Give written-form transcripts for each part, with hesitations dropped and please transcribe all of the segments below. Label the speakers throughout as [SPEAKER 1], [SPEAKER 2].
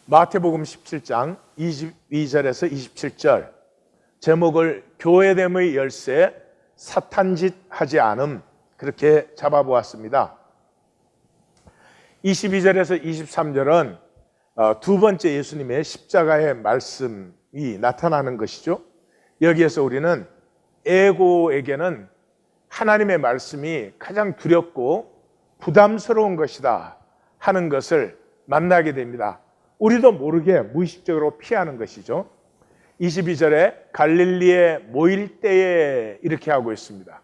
[SPEAKER 1] 마태복음 17장 22절에서 27절, 제목을 교회됨의 열쇠, 사탄짓 하지 않음, 그렇게 잡아보았습니다. 22절에서 23절은 두 번째 예수님의 십자가의 말씀이 나타나는 것이죠. 여기에서 우리는 에고에게는 하나님의 말씀이 가장 두렵고 부담스러운 것이다 하는 것을 만나게 됩니다. 우리도 모르게 무의식적으로 피하는 것이죠. 22절에 갈릴리에 모일 때에 이렇게 하고 있습니다.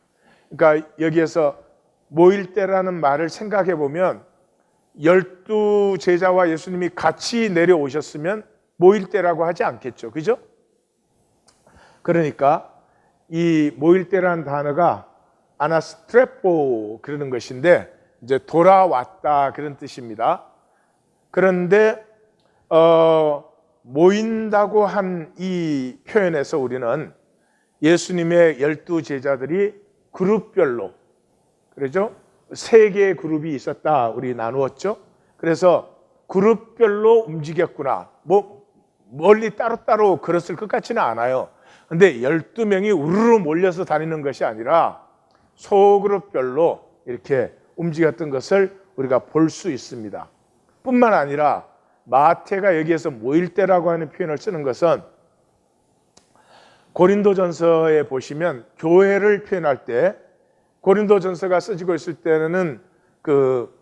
[SPEAKER 1] 그러니까 여기에서 모일 때라는 말을 생각해 보면 12 제자와 예수님이 같이 내려오셨으면 모일 때라고 하지 않겠죠. 그죠? 그러니까 이 모일 때라는 단어가 아나스트레포 그러는 것인데 이제 돌아왔다 그런 뜻입니다. 그런데 모인다고 한 이 표현에서 우리는 예수님의 12 제자들이 그룹별로, 그렇죠? 3개의 그룹이 있었다 우리 나누었죠. 그래서 그룹별로 움직였구나. 멀리 따로따로 걸었을 것 같지는 않아요. 근데 12명이 우르르 몰려서 다니는 것이 아니라 소그룹별로 이렇게 움직였던 것을 우리가 볼 수 있습니다. 뿐만 아니라 마태가 여기에서 모일 때라고 하는 표현을 쓰는 것은 고린도전서에 보시면 교회를 표현할 때, 고린도전서가 써지고 있을 때는 그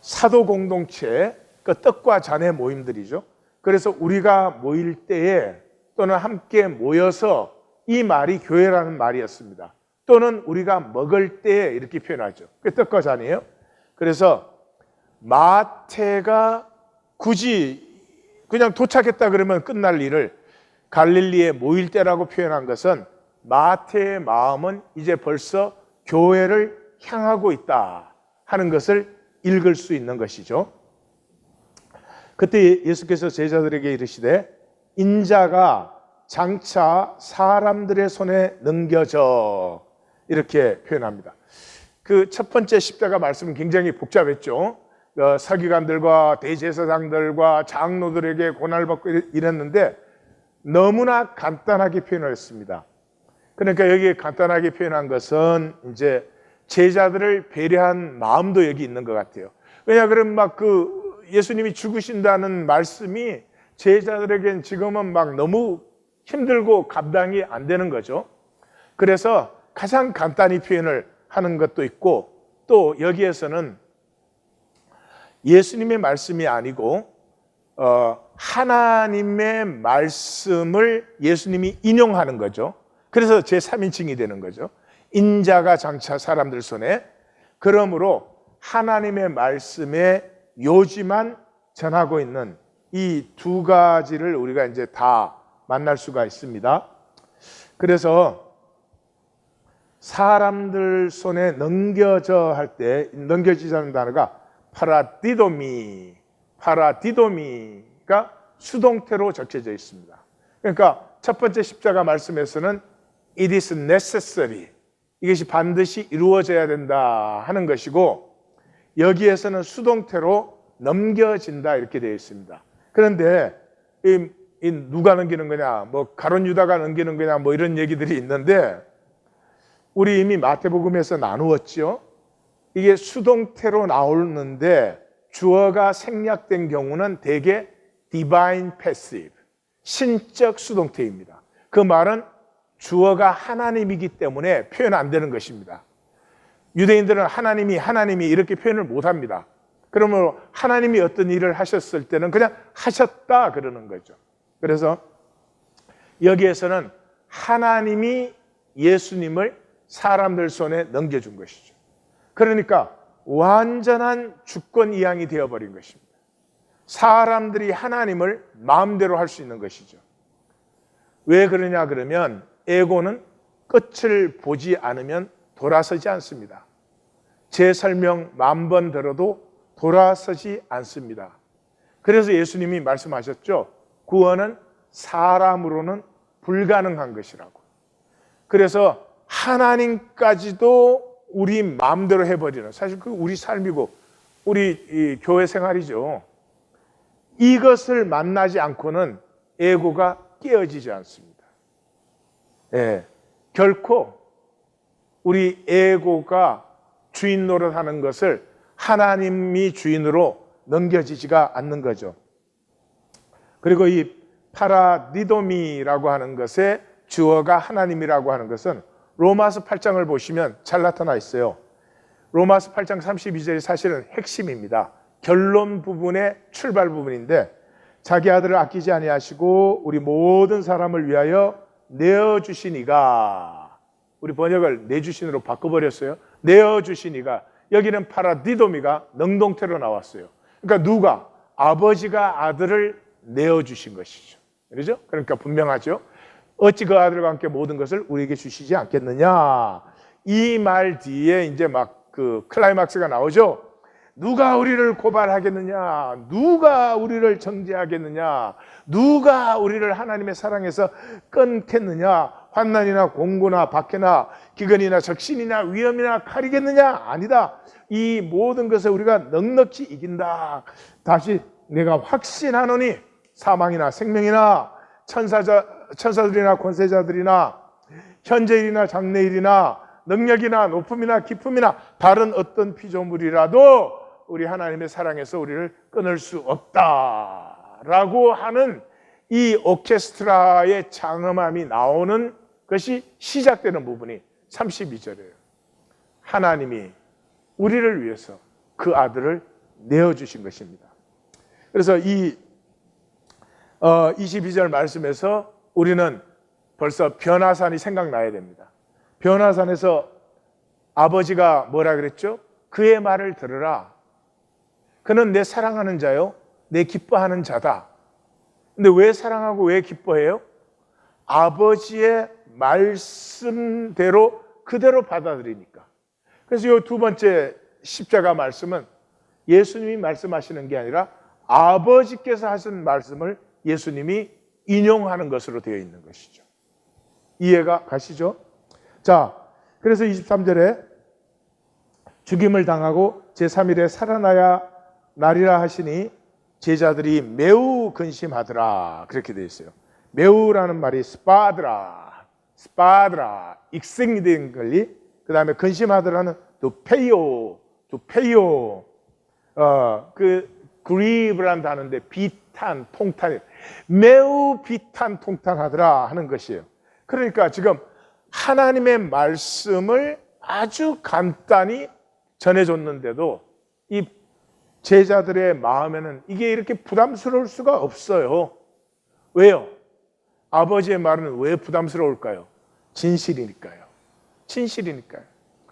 [SPEAKER 1] 사도 공동체, 그 떡과 잔의 모임들이죠. 그래서 우리가 모일 때에 또는 함께 모여서, 이 말이 교회라는 말이었습니다. 또는 우리가 먹을 때에 이렇게 표현하죠. 그 떡과 잔이에요. 그래서 마태가 굳이 그냥 도착했다 그러면 끝날 일을 갈릴리에 모일 때라고 표현한 것은 마태의 마음은 이제 벌써 교회를 향하고 있다 하는 것을 읽을 수 있는 것이죠. 그때 예수께서 제자들에게 이르시되 인자가 장차 사람들의 손에 넘겨져, 이렇게 표현합니다. 그 첫 번째 십자가 말씀은 굉장히 복잡했죠. 서기관들과 대제사장들과 장로들에게 고난을 받고 이랬는데 너무나 간단하게 표현을 했습니다. 그러니까 여기 간단하게 표현한 것은 이제 제자들을 배려한 마음도 여기 있는 것 같아요. 왜냐 그러면 막 그 예수님이 죽으신다는 말씀이 제자들에겐 지금은 막 너무 힘들고 감당이 안 되는 거죠. 그래서 가장 간단히 표현을 하는 것도 있고, 또 여기에서는 예수님의 말씀이 아니고 하나님의 말씀을 예수님이 인용하는 거죠. 그래서 제3인칭이 되는 거죠. 인자가 장차 사람들 손에. 그러므로 하나님의 말씀의 요지만 전하고 있는 이 두 가지를 우리가 이제 다 만날 수가 있습니다. 그래서 사람들 손에 넘겨져 할 때, 넘겨지자는 단어가 파라디도미가 수동태로 적혀져 있습니다. 그러니까 첫 번째 십자가 말씀에서는 it is necessary, 이것이 반드시 이루어져야 된다 하는 것이고, 여기에서는 수동태로 넘겨진다 이렇게 되어 있습니다. 그런데 이 누가 넘기는 거냐, 뭐 가룟 유다가 넘기는 거냐, 뭐 이런 얘기들이 있는데 우리 이미 마태복음에서 나누었죠. 이게 수동태로 나오는데 주어가 생략된 경우는 대개 divine passive, 신적 수동태입니다. 그 말은 주어가 하나님이기 때문에 표현 안 되는 것입니다. 유대인들은 하나님이 이렇게 표현을 못 합니다. 그러면 하나님이 어떤 일을 하셨을 때는 그냥 하셨다 그러는 거죠. 그래서 여기에서는 하나님이 예수님을 사람들 손에 넘겨준 것이죠. 그러니까 완전한 주권 이양이 되어버린 것입니다. 사람들이 하나님을 마음대로 할 수 있는 것이죠. 왜 그러냐 그러면 에고는 끝을 보지 않으면 돌아서지 않습니다. 제 설명 10,000번 들어도 돌아서지 않습니다. 그래서 예수님이 말씀하셨죠. 구원은 사람으로는 불가능한 것이라고. 그래서 하나님까지도 우리 마음대로 해버리는, 사실 그 우리 삶이고 우리 이 교회 생활이죠. 이것을 만나지 않고는 에고가 깨어지지 않습니다. 예, 결코 우리 에고가 주인 노릇하는 것을 하나님이 주인으로 넘겨지지가 않는 거죠. 그리고 이 파라디도미라고 하는 것의 주어가 하나님이라고 하는 것은 로마서 8장을 보시면 잘 나타나 있어요. 로마서 8장 32절이 사실은 핵심입니다. 결론 부분의 출발 부분인데, 자기 아들을 아끼지 아니하시고 우리 모든 사람을 위하여 내어주시니가, 우리 번역을 내주신으로 바꿔버렸어요. 내어주시니가, 여기는 파라디도미가 능동태로 나왔어요. 그러니까 누가? 아버지가 아들을 내어주신 것이죠. 그렇죠? 그러니까 분명하죠. 어찌 그 아들과 함께 모든 것을 우리에게 주시지 않겠느냐. 이 말 뒤에 이제 막 그 클라이막스가 나오죠. 누가 우리를 고발하겠느냐? 누가 우리를 정죄하겠느냐? 누가 우리를 하나님의 사랑에서 끊겠느냐? 환난이나 공고나 박해나 기근이나 적신이나 위험이나 칼이겠느냐? 아니다. 이 모든 것을 우리가 넉넉히 이긴다. 다시 내가 확신하노니 사망이나 생명이나 천사들이나 권세자들이나 현재일이나 장래일이나 능력이나 높음이나 깊음이나 다른 어떤 피조물이라도 우리 하나님의 사랑에서 우리를 끊을 수 없다라고 하는 이 오케스트라의 장엄함이 나오는 것이 시작되는 부분이 32절이에요. 하나님이 우리를 위해서 그 아들을 내어주신 것입니다. 그래서 이 22절 말씀에서 우리는 벌써 변화산이 생각나야 됩니다. 변화산에서 아버지가 뭐라 그랬죠? 그의 말을 들으라. 그는 내 사랑하는 자요, 내 기뻐하는 자다. 근데 왜 사랑하고 왜 기뻐해요? 아버지의 말씀대로 그대로 받아들이니까. 그래서 이 두 번째 십자가 말씀은 예수님이 말씀하시는 게 아니라 아버지께서 하신 말씀을 예수님이 인용하는 것으로 되어 있는 것이죠. 이해가 가시죠? 자, 그래서 23절에 죽임을 당하고 제3일에 살아나야 나리라 하시니 제자들이 매우 근심하더라. 그렇게 되어 있어요. 매우라는 말이 스파드라, 익생이 된 걸리. 그 다음에 근심하더라는 두페이오. 그 그리브란 단어인데 비탄, 통탄, 매우 비탄, 통탄하더라 하는 것이에요. 그러니까 지금 하나님의 말씀을 아주 간단히 전해줬는데도 이 제자들의 마음에는 이게 이렇게 부담스러울 수가 없어요. 왜요? 아버지의 말은 왜 부담스러울까요? 진실이니까요. 진실이니까요.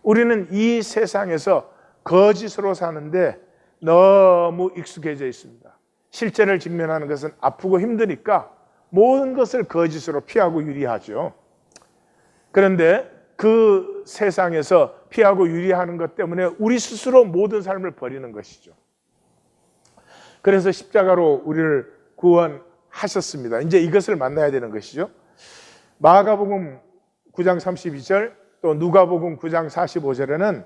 [SPEAKER 1] 우리는 이 세상에서 거짓으로 사는데 너무 익숙해져 있습니다. 실제를 직면하는 것은 아프고 힘드니까 모든 것을 거짓으로 피하고 유리하죠. 그런데 그 세상에서 피하고 유리하는 것 때문에 우리 스스로 모든 삶을 버리는 것이죠. 그래서 십자가로 우리를 구원하셨습니다. 이제 이것을 만나야 되는 것이죠. 마가복음 9장 32절 또 누가복음 9장 45절에는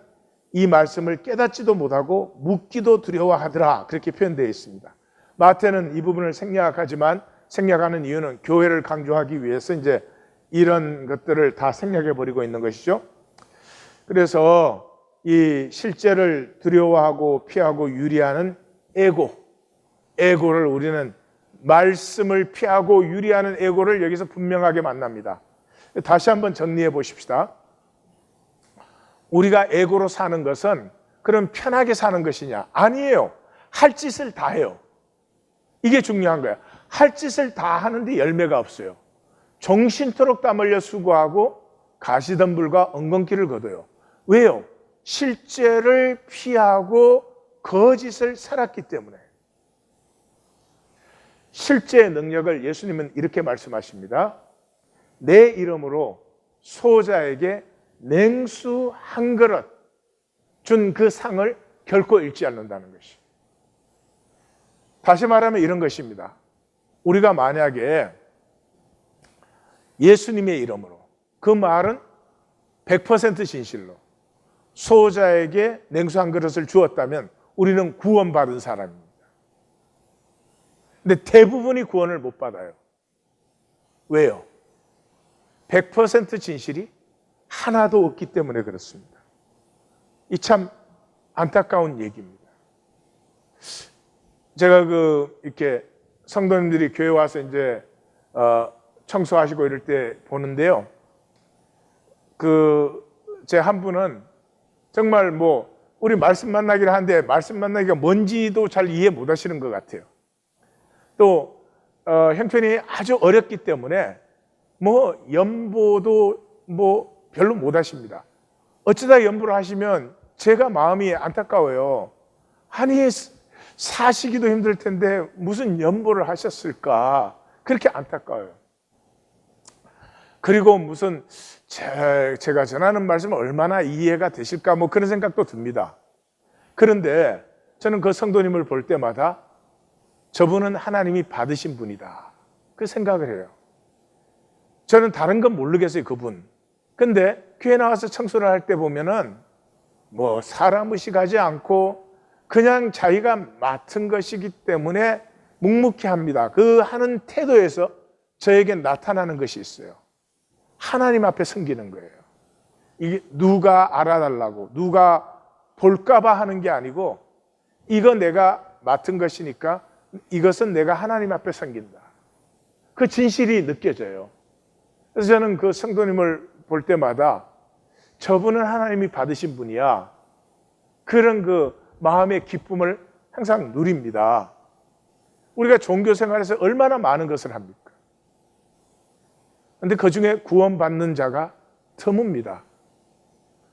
[SPEAKER 1] 이 말씀을 깨닫지도 못하고 묻기도 두려워하더라 그렇게 표현되어 있습니다. 마태는 이 부분을 생략하지만 생략하는 이유는 교회를 강조하기 위해서 이제 이런 것들을 다 생략해 버리고 있는 것이죠. 그래서 이 실제를 두려워하고 피하고 유리하는 에고를 우리는 말씀을 피하고 유리하는 에고를 여기서 분명하게 만납니다. 다시 한번 정리해 보십시다. 우리가 에고로 사는 것은 그럼 편하게 사는 것이냐? 아니에요. 할 짓을 다 해요. 이게 중요한 거예요. 할 짓을 다 하는데 열매가 없어요. 정신토록 땀 흘려 수고하고 가시덤불과 엉겅퀴를 거둬요. 왜요? 실제를 피하고 거짓을 살았기 때문에. 실제의 능력을 예수님은 이렇게 말씀하십니다. 내 이름으로 소자에게 냉수 한 그릇 준 그 상을 결코 잃지 않는다는 것이. 다시 말하면 이런 것입니다. 우리가 만약에 예수님의 이름으로, 그 말은 100% 진실로 소자에게 냉수 한 그릇을 주었다면 우리는 구원받은 사람입니다. 근데 대부분이 구원을 못 받아요. 왜요? 100% 진실이 하나도 없기 때문에 그렇습니다. 이 참 안타까운 얘기입니다. 제가 이렇게 성도님들이 교회 와서 이제 청소하시고 이럴 때 보는데요. 제 한 분은 정말 우리 말씀 만나기를 하는데 말씀 만나기가 뭔지도 잘 이해 못 하시는 것 같아요. 또 형편이 아주 어렵기 때문에 연보도 별로 못 하십니다. 어쩌다 연보를 하시면 제가 마음이 안타까워요. 아니 사시기도 힘들 텐데 무슨 연보를 하셨을까, 그렇게 안타까워요. 그리고 무슨 제가 전하는 말씀 얼마나 이해가 되실까 그런 생각도 듭니다. 그런데 저는 그 성도님을 볼 때마다 저분은 하나님이 받으신 분이다, 그 생각을 해요. 저는 다른 건 모르겠어요, 그분. 근데 교회 나와서 청소를 할 때 보면은 사람 의식하지 않고 그냥 자기가 맡은 것이기 때문에 묵묵히 합니다. 그 하는 태도에서 저에게 나타나는 것이 있어요. 하나님 앞에 섬기는 거예요. 이게 누가 알아달라고, 누가 볼까봐 하는 게 아니고, 이거 내가 맡은 것이니까 이것은 내가 하나님 앞에 섬긴다, 그 진실이 느껴져요. 그래서 저는 그 성도님을 볼 때마다 저분은 하나님이 받으신 분이야, 그런 마음의 기쁨을 항상 누립니다. 우리가 종교 생활에서 얼마나 많은 것을 합니까? 그런데 그 중에 구원받는 자가 드뭅니다.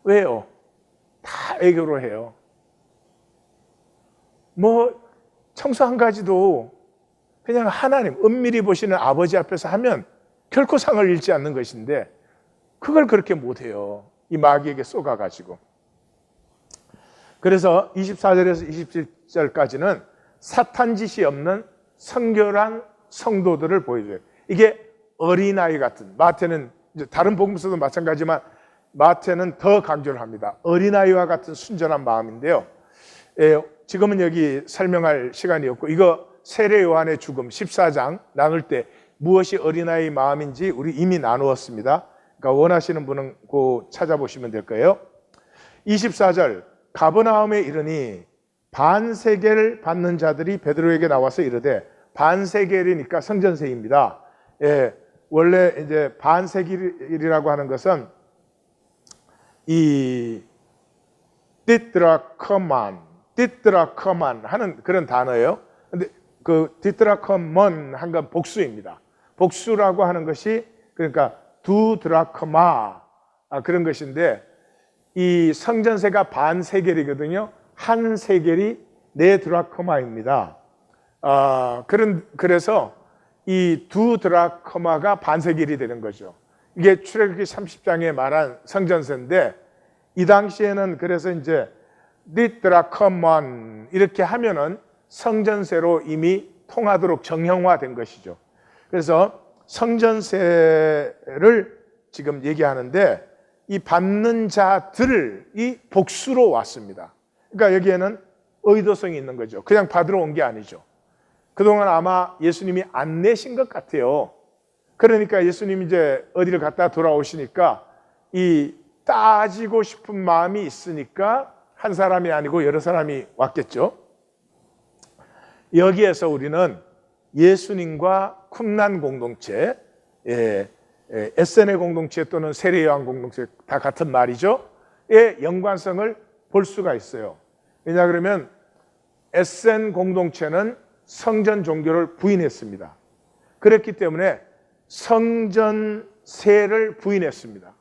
[SPEAKER 1] 왜요? 다 애교로 해요. 청소 한 가지도 그냥 하나님, 은밀히 보시는 아버지 앞에서 하면 결코 상을 잃지 않는 것인데 그걸 그렇게 못해요. 이 마귀에게 쏘가가지고. 그래서 24절에서 27절까지는 사탄짓이 없는 성결한 성도들을 보여줘요. 이게 어린아이 같은, 마태는 이제 다른 복음서도 마찬가지지만 마태는 더 강조를 합니다. 어린아이와 같은 순전한 마음인데요. 지금은 여기 설명할 시간이 없고, 이거 세례 요한의 죽음 14장 나눌 때 무엇이 어린아이 마음인지 우리 이미 나누었습니다. 그러니까 원하시는 분은 찾아보시면 될 거예요. 24절, 가버나움에 이르니 반세겔 받는 자들이 베드로에게 나와서 이르되, 반세겔이니까 성전세입니다. 원래 이제 반세겔이라고 하는 것은 이 디드라커만 하는 그런 단어예요. 근데 그 디드라커먼 한 건 복수입니다. 복수라고 하는 것이 그러니까 두 드라커마 그런 것인데, 이 성전세가 반세겔이거든요. 한 세겔이 네 드라커마입니다. 그래서 이 두 드라커마가 반세겔이 되는 거죠. 이게 출애굽기 30장에 말한 성전세인데, 이 당시에는 그래서 이제 디드라커먼 이렇게 하면은 성전세로 이미 통하도록 정형화된 것이죠. 그래서 성전세를 지금 얘기하는데, 이 받는 자들이 복수로 왔습니다. 그러니까 여기에는 의도성이 있는 거죠. 그냥 받으러 온 게 아니죠. 그동안 아마 예수님이 안 내신 것 같아요. 그러니까 예수님이 이제 어디를 갔다 돌아오시니까 이 따지고 싶은 마음이 있으니까 한 사람이 아니고 여러 사람이 왔겠죠. 여기에서 우리는 예수님과 쿰난 공동체, 에세네 공동체 또는 세례요한 공동체 다 같은 말이죠. 의 연관성을 볼 수가 있어요. 왜냐 그러면 에센 공동체는 성전 종교를 부인했습니다. 그랬기 때문에 성전세를 부인했습니다.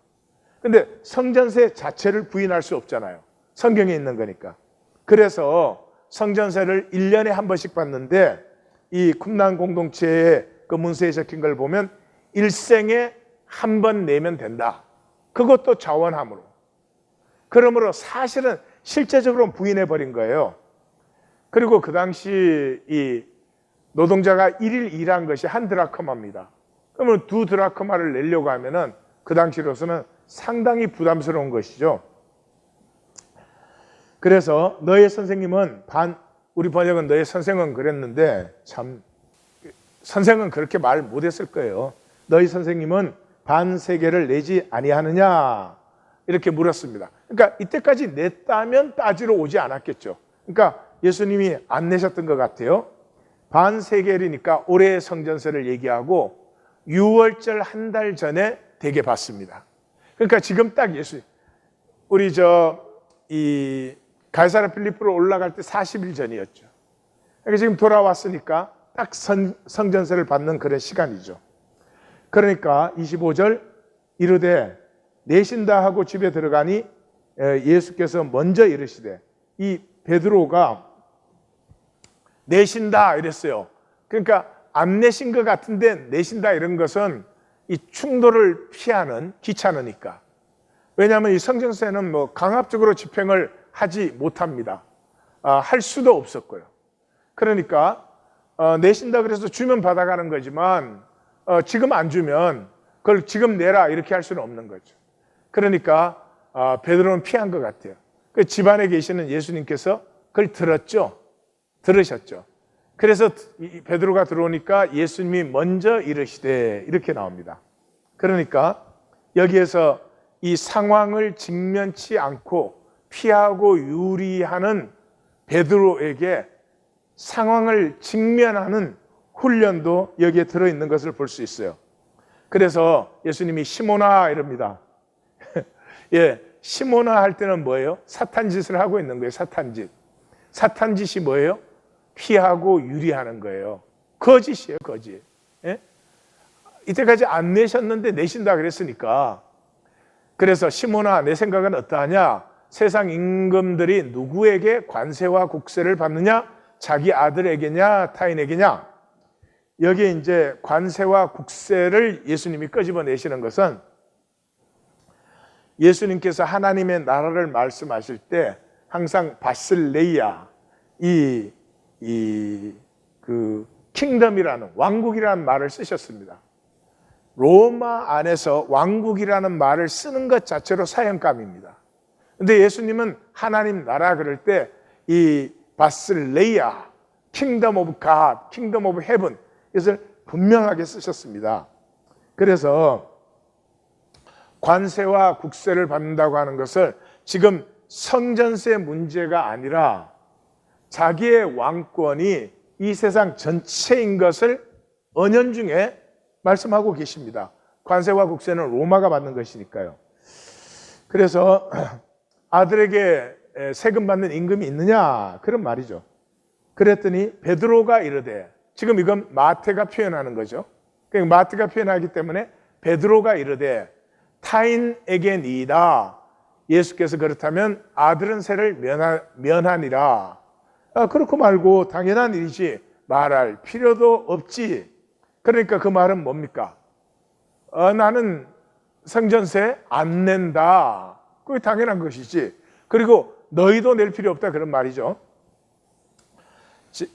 [SPEAKER 1] 근데 성전세 자체를 부인할 수 없잖아요. 성경에 있는 거니까. 그래서 성전세를 1년에 한 번씩 받는데, 이 쿰난 공동체의 그 문서에 적힌 걸 보면 일생에 한 번 내면 된다. 그것도 자원함으로. 그러므로 사실은 실제적으로 부인해 버린 거예요. 그리고 그 당시 이 노동자가 1일 일한 것이 한 드라크마입니다. 그러면 두 드라크마를 내려고 하면은 그 당시로서는 상당히 부담스러운 것이죠. 그래서 너의 선생님은 우리 번역은 너의 선생은 그랬는데 참 선생은 그렇게 말 못했을 거예요. 너희 선생님은 반세계를 내지 아니하느냐 이렇게 물었습니다. 그러니까 이때까지 냈다면 따지러 오지 않았겠죠. 그러니까 예수님이 안 내셨던 것 같아요. 반세겔이니까 올해의 성전세를 얘기하고 6월절 한 달 전에 대개 받습니다. 그러니까 지금 딱 우리 이 가이사랴 필리포로 올라갈 때 40일 전이었죠. 그러니까 지금 돌아왔으니까 딱 성전세를 받는 그런 시간이죠. 그러니까 25절 이르되 내신다 하고 집에 들어가니 예수께서 먼저 이르시되, 이 베드로가 내신다 이랬어요. 그러니까 안 내신 것 같은데 내신다 이런 것은 이 충돌을 피하는, 귀찮으니까. 왜냐하면 이 성전세는 뭐 강압적으로 집행을 하지 못합니다. 할 수도 없었고요. 그러니까 내신다 그래서 주면 받아가는 거지만 지금 안 주면 그걸 지금 내라 이렇게 할 수는 없는 거죠. 그러니까 베드로는 피한 것 같아요. 그 집안에 계시는 예수님께서 그걸 들으셨죠. 그래서 베드로가 들어오니까 예수님이 먼저 이르시되 이렇게 나옵니다. 그러니까 여기에서 이 상황을 직면치 않고 피하고 유리하는 베드로에게 상황을 직면하는 훈련도 여기에 들어있는 것을 볼 수 있어요. 그래서 예수님이 시몬아 이럽니다. 예, 시몬아 할 때는 뭐예요? 사탄 짓을 하고 있는 거예요. 사탄 짓이 뭐예요? 피하고 유리하는 거예요. 거짓이에요, 거짓. 예? 이때까지 안 내셨는데 내신다 그랬으니까. 그래서 시몬아 내 생각은 어떠하냐? 세상 임금들이 누구에게 관세와 국세를 받느냐? 자기 아들에게냐 타인에게냐? 여기에 이제 관세와 국세를 예수님이 끄집어내시는 것은 예수님께서 하나님의 나라를 말씀하실 때 항상 바실레이아, 그 킹덤이라는, 왕국이라는 말을 쓰셨습니다. 로마 안에서 왕국이라는 말을 쓰는 것 자체로 사형감입니다. 근데 예수님은 하나님 나라 그럴 때 이 바실레이아, 킹덤 오브 갓, 킹덤 오브 헤븐, 이것을 분명하게 쓰셨습니다. 그래서 관세와 국세를 받는다고 하는 것을 지금 성전세 문제가 아니라 자기의 왕권이 이 세상 전체인 것을 은연중에 말씀하고 계십니다. 관세와 국세는 로마가 받는 것이니까요. 그래서 아들에게 세금 받는 임금이 있느냐 그런 말이죠. 그랬더니 베드로가 이르되, 지금 이건 마태가 표현하는 거죠. 그러니까 마태가 표현하기 때문에 베드로가 이르되 타인에게니이다. 예수께서 그렇다면 아들은 세를 면하니라. 그렇고 말고 당연한 일이지 말할 필요도 없지. 그러니까 그 말은 뭡니까? 나는 성전세 안 낸다. 그게 당연한 것이지. 그리고 너희도 낼 필요 없다 그런 말이죠.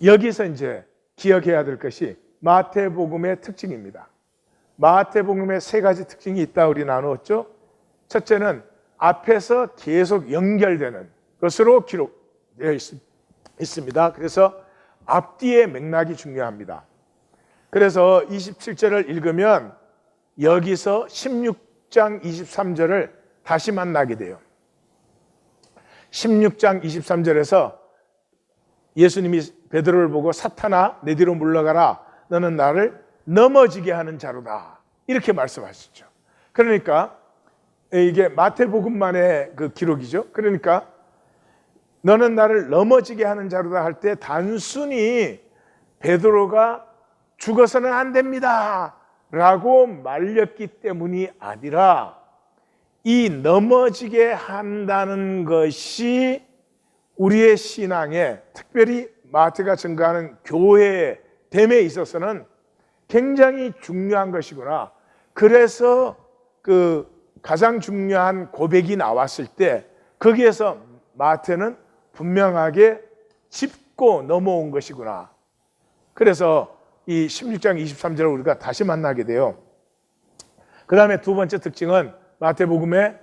[SPEAKER 1] 여기서 이제 기억해야 될 것이 마태복음의 특징입니다. 마태복음에 세 가지 특징이 있다 우리 나누었죠. 첫째는 앞에서 계속 연결되는 것으로 기록되어 있습니다. 그래서 앞뒤의 맥락이 중요합니다. 그래서 27절을 읽으면 여기서 16장 23절을 다시 만나게 돼요. 16장 23절에서 예수님이 베드로를 보고 사탄아 내 뒤로 물러가라. 너는 나를 넘어지게 하는 자로다. 이렇게 말씀하시죠. 그러니까 이게 마태복음만의 그 기록이죠. 그러니까 너는 나를 넘어지게 하는 자로다 할 때 단순히 베드로가 죽어서는 안 됩니다 라고 말렸기 때문이 아니라 이 넘어지게 한다는 것이 우리의 신앙에, 특별히 마태가 증거하는 교회의 됨에 있어서는 굉장히 중요한 것이구나. 그래서 그 가장 중요한 고백이 나왔을 때 거기에서 마태는 분명하게 짚고 넘어온 것이구나. 그래서 이 16장 23절을 우리가 다시 만나게 돼요. 그 다음에 두 번째 특징은 마태복음의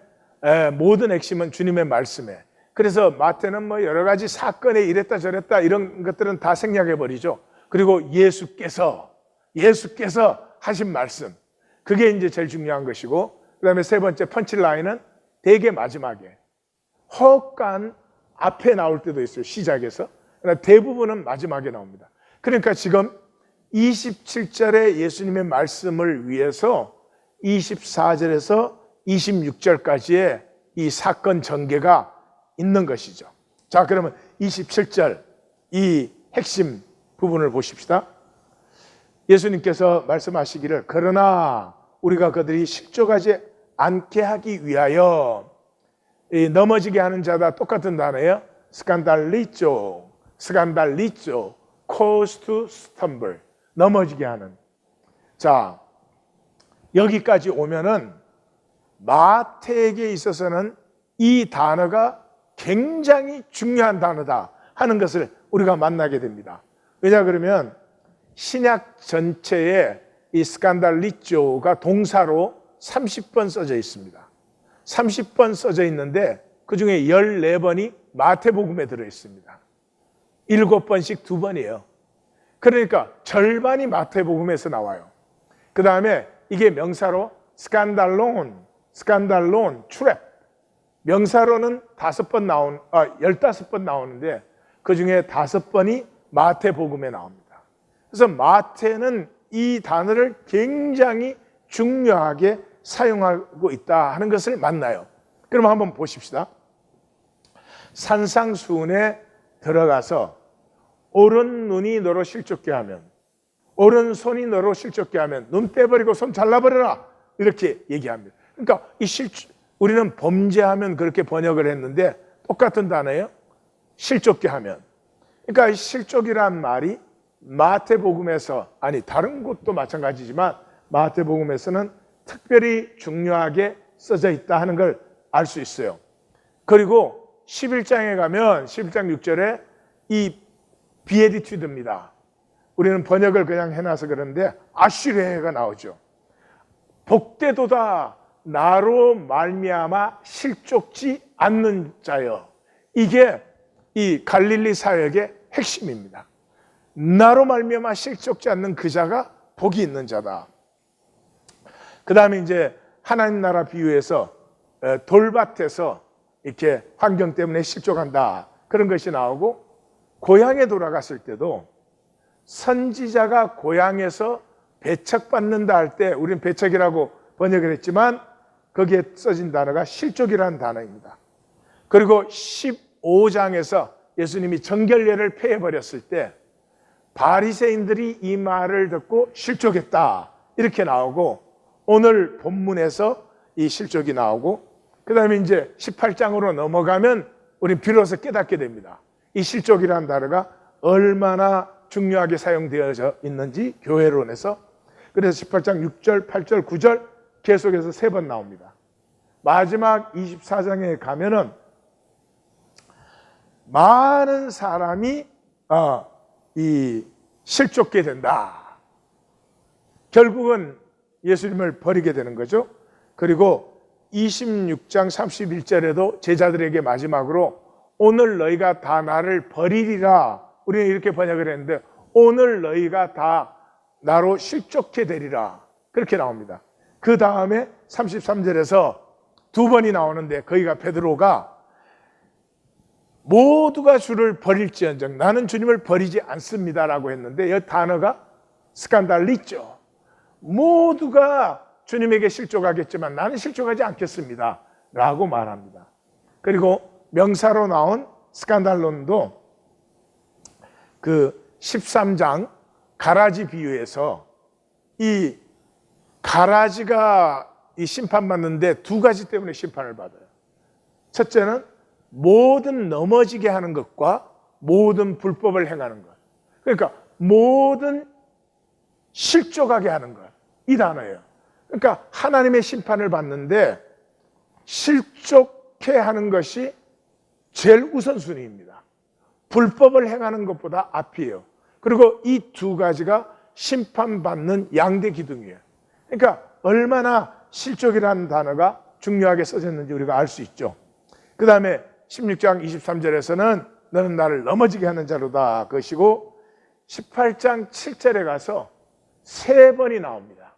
[SPEAKER 1] 모든 핵심은 주님의 말씀에. 그래서 마태는 뭐 여러 가지 사건에 이랬다 저랬다 이런 것들은 다 생략해 버리죠. 그리고 예수께서 예수께서 하신 말씀, 그게 이제 제일 중요한 것이고, 그 다음에 세 번째 펀치라인은 되게 마지막에 허간 앞에 나올 때도 있어요. 시작에서. 그러나 대부분은 마지막에 나옵니다. 그러니까 지금 27절의 예수님의 말씀을 위해서 24절에서 26절까지의 이 사건 전개가 있는 것이죠. 자, 그러면 27절 이 핵심 부분을 보십시다. 예수님께서 말씀하시기를 그러나 우리가 그들이 실족하지 않게 하기 위하여, 이 넘어지게 하는 자다 똑같은 단어예요. 스칸달리조, 스칸달리조, cause to stumble, 넘어지게 하는. 자, 여기까지 오면은 마태에게 있어서는 이 단어가 굉장히 중요한 단어다 하는 것을 우리가 만나게 됩니다. 왜냐 그러면 신약 전체에 이 스칸달리조가 동사로 30번 써져 있습니다. 30번 써져 있는데 그 중에 14번이 마태복음에 들어 있습니다. 7번씩 2번이에요. 그러니까 절반이 마태복음에서 나와요. 그 다음에 이게 명사로 스칸달론, 트랩. 명사로는 15번 나오는데 그 중에 5번이 마태복음에 나옵니다. 그래서 마태는 이 단어를 굉장히 중요하게 사용하고 있다 하는 것을 만나요. 그럼 한번 보십시다. 산상수훈에 들어가서 오른눈이 너로 실족게 하면, 오른손이 너로 실족게 하면 눈 떼버리고 손 잘라버려라, 이렇게 얘기합니다. 그러니까 우리는 범죄하면 그렇게 번역을 했는데 똑같은 단어예요. 실족게 하면. 그러니까 실족이란 말이 마태복음에서, 아니 다른 곳도 마찬가지지만 마태복음에서는 특별히 중요하게 써져 있다 하는 걸 알 수 있어요. 그리고 11장에 가면 11장 6절에 이 비에디튜드입니다. 우리는 번역을 그냥 해놔서 그런데 아슈레가 나오죠. 복되도다 나로 말미암아 실족지 않는 자여. 이게 이 갈릴리 사역의 핵심입니다. 나로 말미암아 실족지 않는 그 자가 복이 있는 자다. 그 다음에 이제 하나님 나라 비유에서 돌밭에서 이렇게 환경 때문에 실족한다, 그런 것이 나오고, 고향에 돌아갔을 때도 선지자가 고향에서 배척받는다 할 때 우리는 배척이라고 번역을 했지만 거기에 써진 단어가 실족이라는 단어입니다. 그리고 15장에서 예수님이 정결례를 폐해버렸을 때 바리새인들이 이 말을 듣고 실족했다, 이렇게 나오고, 오늘 본문에서 이 실족이 나오고, 그 다음에 이제 18장으로 넘어가면 우리는 비로소 깨닫게 됩니다. 이 실족이라는 단어가 얼마나 중요하게 사용되어져 있는지 교회론에서. 그래서 18장 6절, 8절, 9절 계속해서 3번 나옵니다. 마지막 24장에 가면은 많은 사람이 이 실족게 된다. 결국은 예수님을 버리게 되는 거죠. 그리고 26장 31절에도 제자들에게 마지막으로 오늘 너희가 다 나를 버리리라, 우리는 이렇게 번역을 했는데 오늘 너희가 다 나로 실족해 되리라, 그렇게 나옵니다. 그 다음에 33절에서 2번이 나오는데 거기가 베드로가 모두가 주를 버릴지언정 나는 주님을 버리지 않습니다라고 했는데 이 단어가 스칸달리죠. 모두가 주님에게 실족하겠지만 나는 실족하지 않겠습니다 라고 말합니다. 그리고 명사로 나온 스칸달론도 그 13장 가라지 비유에서 이 가라지가 이 심판받는데 2가지 때문에 심판을 받아요. 첫째는 모든 넘어지게 하는 것과 모든 불법을 행하는 것. 그러니까 모든 실족하게 하는 것, 이 단어예요. 그러니까 하나님의 심판을 받는데 실족해 하는 것이 제일 우선순위입니다. 불법을 행하는 것보다 앞이에요. 그리고 이 2가지가 심판받는 양대 기둥이에요. 그러니까 얼마나 실족이라는 단어가 중요하게 써졌는지 우리가 알 수 있죠. 그 다음에 16장 23절에서는 너는 나를 넘어지게 하는 자로다 것이고, 18장 7절에 가서 3번이 나옵니다.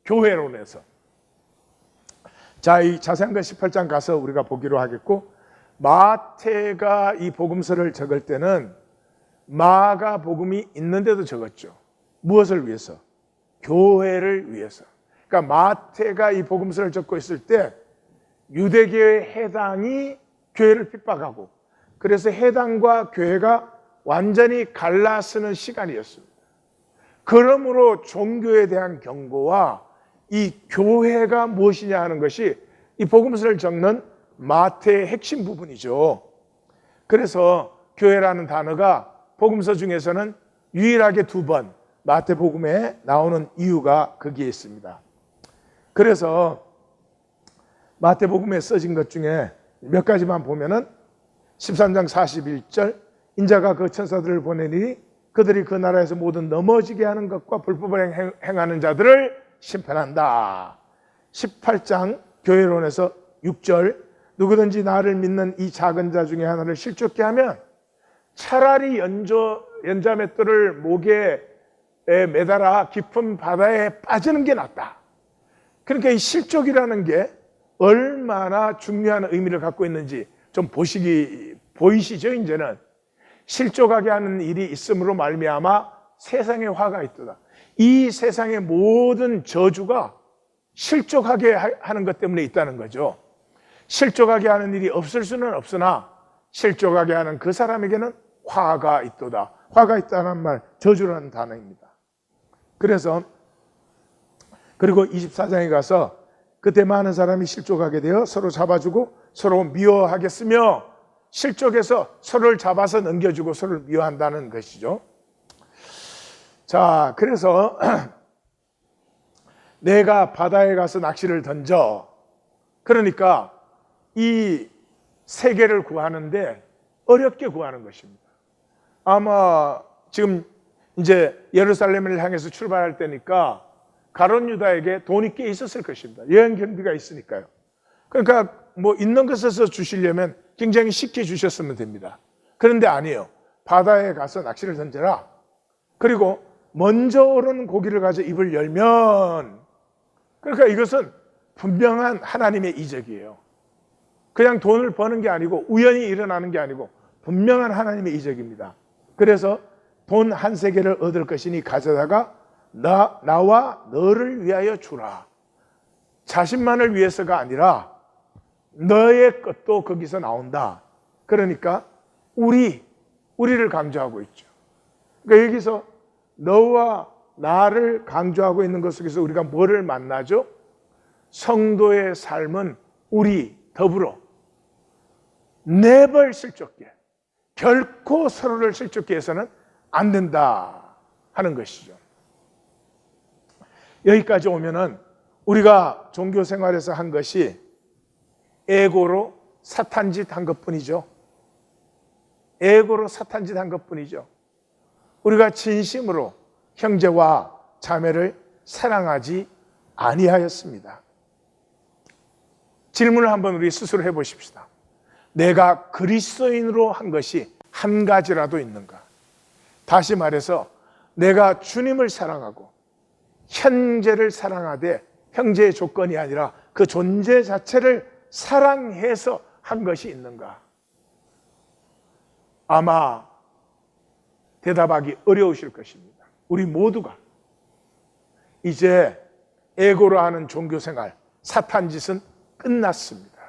[SPEAKER 1] 교회론에서. 자, 이 자세한 건 18장 가서 우리가 보기로 하겠고, 마태가 이 복음서를 적을 때는 마가 복음이 있는데도 적었죠. 무엇을 위해서? 교회를 위해서. 그러니까 마태가 이 복음서를 적고 있을 때 유대교의 해당이 교회를 핍박하고, 그래서 해당과 교회가 완전히 갈라서는 시간이었습니다. 그러므로 종교에 대한 경고와 이 교회가 무엇이냐 하는 것이 이 복음서를 적는 마태의 핵심 부분이죠. 그래서 교회라는 단어가 복음서 중에서는 유일하게 2번 마태복음에 나오는 이유가 거기에 있습니다. 그래서 마태복음에 써진 것 중에 몇 가지만 보면은 13장 41절, 인자가 그 천사들을 보내니 그들이 그 나라에서 모든 넘어지게 하는 것과 불법을 행하는 자들을 심판한다. 18장 교회론에서 6절, 누구든지 나를 믿는 이 작은 자 중에 하나를 실족케 하면 차라리 연자맷돌을 목에 매달아 깊은 바다에 빠지는 게 낫다. 그러니까 이 실족이라는 게 얼마나 중요한 의미를 갖고 있는지 좀 보이시죠? 이제는 실족하게 하는 일이 있음으로 말미암아 세상에 화가 있도다. 이 세상의 모든 저주가 실족하게 하는 것 때문에 있다는 거죠. 실족하게 하는 일이 없을 수는 없으나 실족하게 하는 그 사람에게는 화가 있도다. 화가 있다는 말, 저주라는 단어입니다. 그래서 그리고 24장에 가서 그때 많은 사람이 실족하게 되어 서로 잡아주고 서로 미워하겠으며, 실족해서 서로를 잡아서 넘겨주고 서로를 미워한다는 것이죠. 자, 그래서 내가 바다에 가서 낚시를 던져. 그러니까 이 세계를 구하는데 어렵게 구하는 것입니다. 아마 지금 이제 예루살렘을 향해서 출발할 때니까 가룟 유다에게 돈이 꽤 있었을 것입니다. 여행 경비가 있으니까요. 그러니까 뭐 있는 것에서 주시려면 굉장히 쉽게 주셨으면 됩니다. 그런데 아니에요. 바다에 가서 낚시를 던져라. 그리고 먼저 오르는 고기를 가져 입을 열면, 그러니까 이것은 분명한 하나님의 이적이에요. 그냥 돈을 버는 게 아니고 우연히 일어나는 게 아니고 분명한 하나님의 이적입니다. 그래서 돈 한 세겔을 얻을 것이니 가져다가 나와 너를 위하여 주라. 자신만을 위해서가 아니라 너의 것도 거기서 나온다. 그러니까 우리를 강조하고 있죠. 그러니까 여기서 너와 나를 강조하고 있는 것 속에서 우리가 뭐를 만나죠? 성도의 삶은 우리 더불어 never 실족해, 결코 서로를 실족해 해서는 안 된다 하는 것이죠. 여기까지 오면은 우리가 종교 생활에서 한 것이 에고로 사탄짓 한 것뿐이죠. 에고로 사탄짓 한 것뿐이죠. 우리가 진심으로 형제와 자매를 사랑하지 아니하였습니다. 질문을 한번 우리 스스로 해보십시다. 내가 그리스도인으로 한 것이 한 가지라도 있는가? 다시 말해서 내가 주님을 사랑하고 형제를 사랑하되 형제의 조건이 아니라 그 존재 자체를 사랑해서 한 것이 있는가? 아마 대답하기 어려우실 것입니다. 우리 모두가 이제 에고로 하는 종교생활, 사탄짓은 끝났습니다.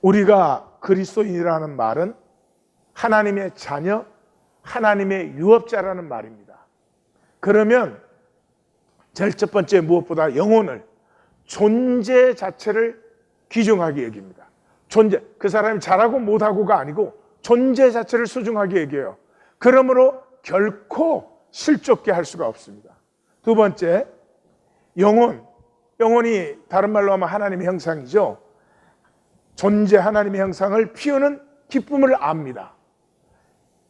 [SPEAKER 1] 우리가 그리스도인이라는 말은 하나님의 자녀, 하나님의 유업자라는 말입니다. 그러면 제일 첫 번째 무엇보다 영혼을, 존재 자체를 귀중하게 여깁니다. 존재, 그 사람이 잘하고 못하고가 아니고 존재 자체를 소중하게 여겨요. 그러므로 결코 실족게 할 수가 없습니다. 두 번째, 영혼이 다른 말로 하면 하나님의 형상이죠. 존재 하나님의 형상을 피우는 기쁨을 압니다.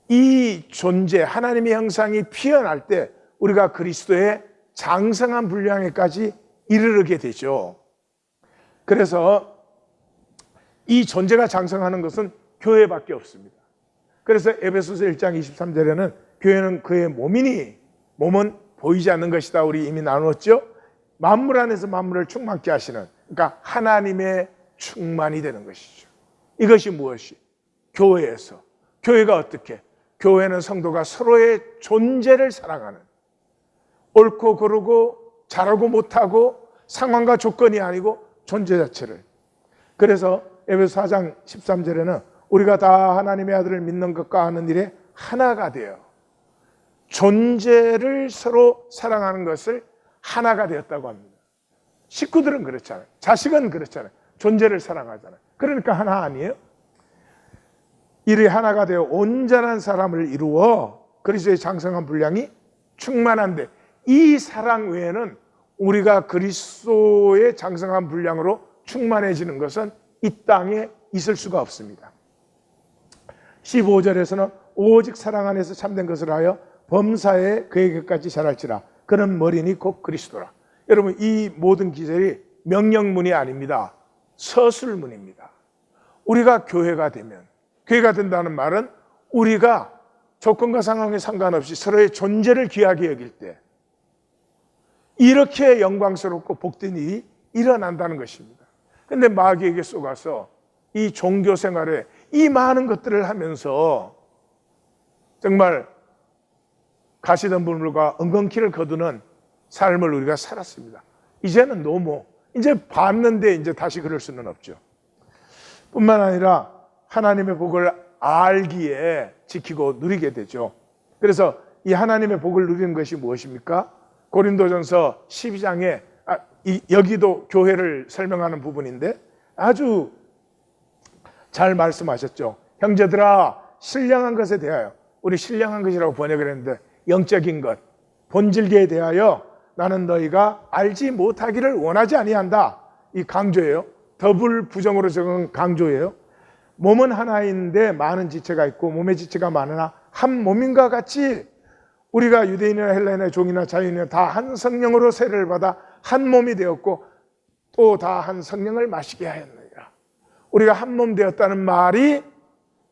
[SPEAKER 1] 이 존재 하나님의 형상이 피어날 때 우리가 그리스도의 장성한 분량에까지 이르게 되죠. 그래서 이 존재가 장성하는 것은 교회밖에 없습니다. 그래서 에베소서 1장 23절에는 교회는 그의 몸이니 몸은 보이지 않는 것이다. 우리 이미 나누었죠. 만물 안에서 만물을 충만케 하시는, 그러니까 하나님의 충만이 되는 것이죠. 이것이 무엇이? 교회에서. 교회가 어떻게? 교회는 성도가 서로의 존재를 사랑하는, 옳고 그르고 잘하고 못하고 상황과 조건이 아니고 존재 자체를. 그래서 에베소 4장 13절에는 우리가 다 하나님의 아들을 믿는 것과 하는 일에 하나가 되어 존재를 서로 사랑하는 것을 하나가 되었다고 합니다. 식구들은 그렇잖아요. 자식은 그렇잖아요. 존재를 사랑하잖아요. 그러니까 하나 아니에요? 이리 하나가 되어 온전한 사람을 이루어 그리스도의 장성한 분량이 충만한데, 이 사랑 외에는 우리가 그리스도의 장성한 분량으로 충만해지는 것은 이 땅에 있을 수가 없습니다. 15절에서는 오직 사랑 안에서 참된 것을 하여 범사에 그에게까지 자랄지라. 그는 머리니 곧 그리스도라. 여러분, 이 모든 기절이 명령문이 아닙니다. 서술문입니다. 우리가 교회가 되면, 교회가 된다는 말은 우리가 조건과 상황에 상관없이 서로의 존재를 귀하게 여길 때 이렇게 영광스럽고 복된 일이 일어난다는 것입니다. 그런데 마귀에게 속아서 이 종교 생활에 이 많은 것들을 하면서 정말 가시덤불과 엉겅퀴를 거두는 삶을 우리가 살았습니다. 이제는 너무, 이제 봤는데 이제 다시 그럴 수는 없죠. 뿐만 아니라 하나님의 복을 알기에 지키고 누리게 되죠. 그래서 이 하나님의 복을 누리는 것이 무엇입니까? 고린도전서 12장에 여기도 교회를 설명하는 부분인데 아주 잘 말씀하셨죠. 형제들아, 신령한 것에 대하여, 우리 신령한 것이라고 번역을 했는데 영적인 것, 본질계에 대하여 나는 너희가 알지 못하기를 원하지 아니한다. 이 강조예요. 더블 부정으로 적은 강조예요. 몸은 하나인데 많은 지체가 있고 몸의 지체가 많으나 한 몸인과 같이 우리가 유대인이나 헬라인이나 종이나 자유인이나 다 한 성령으로 세례를 받아 한 몸이 되었고 또 다 한 성령을 마시게 하였느니라. 우리가 한 몸 되었다는 말이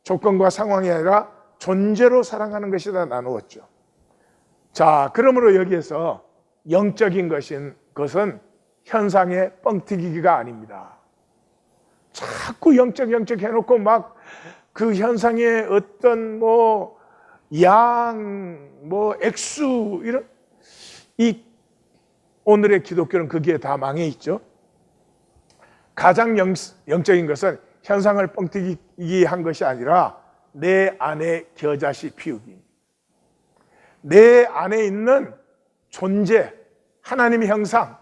[SPEAKER 1] 조건과 상황이 아니라 존재로 사랑하는 것이다 나누었죠. 자, 그러므로 여기에서 영적인 것은 현상의 뻥튀기기가 아닙니다. 자꾸 영적 해놓고 막 그 현상의 어떤 액수 이런, 이 오늘의 기독교는 거기에 다 망해 있죠. 가장 영적인 것은 현상을 뻥튀기 한 것이 아니라 내 안에 겨자씨 피우기. 내 안에 있는 존재, 하나님의 형상,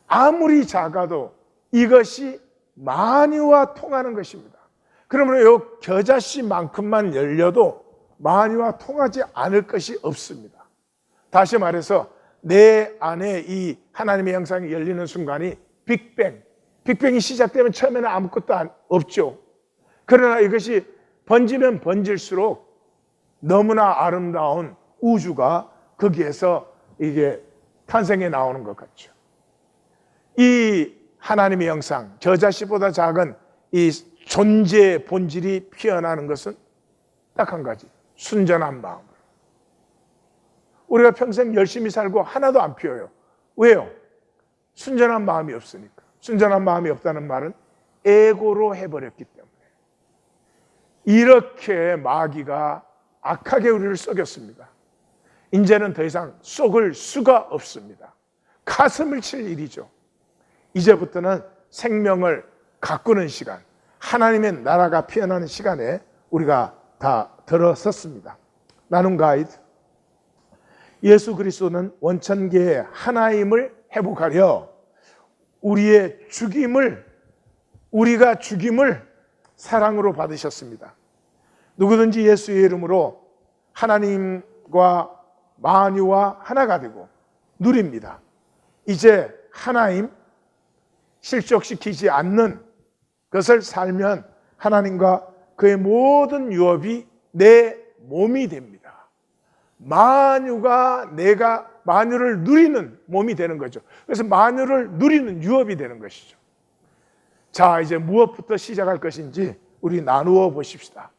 [SPEAKER 1] 아무리 작아도 이것이 만유와 통하는 것입니다. 그러므로 이 겨자씨만큼만 열려도 만유와 통하지 않을 것이 없습니다. 다시 말해서 내 안에 이 하나님의 형상이 열리는 순간이 빅뱅이 시작되면 처음에는 아무것도 없죠. 그러나 이것이 번지면 번질수록 너무나 아름다운 우주가 거기에서 이게 탄생해 나오는 것 같죠. 이 하나님의 형상, 겨자씨보다 작은 이 존재의 본질이 피어나는 것은 딱 한 가지, 순전한 마음. 우리가 평생 열심히 살고 하나도 안 피어요. 왜요? 순전한 마음이 없으니까. 순전한 마음이 없다는 말은 에고로 해버렸기 때문에. 이렇게 마귀가 악하게 우리를 속였습니다. 이제는 더 이상 속을 수가 없습니다. 가슴을 칠 일이죠. 이제부터는 생명을 가꾸는 시간, 하나님의 나라가 피어나는 시간에 우리가 다 들어섰습니다. 나눔 가이드. 예수 그리스도는 원천계의 하나임을 회복하려 우리가 죽임을 사랑으로 받으셨습니다. 누구든지 예수의 이름으로 하나님과 만유와 하나가 되고 누립니다. 이제 하나임, 실족시키지 않는 것을 살면 하나님과 그의 모든 유업이 내 몸이 됩니다. 만유가 내가 만유를 누리는 몸이 되는 거죠. 그래서 만유를 누리는 유업이 되는 것이죠. 자, 이제 무엇부터 시작할 것인지 우리 나누어 보십시다.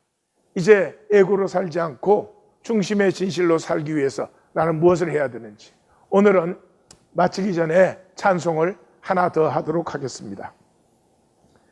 [SPEAKER 1] 이제 에고로 살지 않고 중심의 진실로 살기 위해서 나는 무엇을 해야 되는지 오늘은 마치기 전에 찬송을 하나 더 하도록 하겠습니다.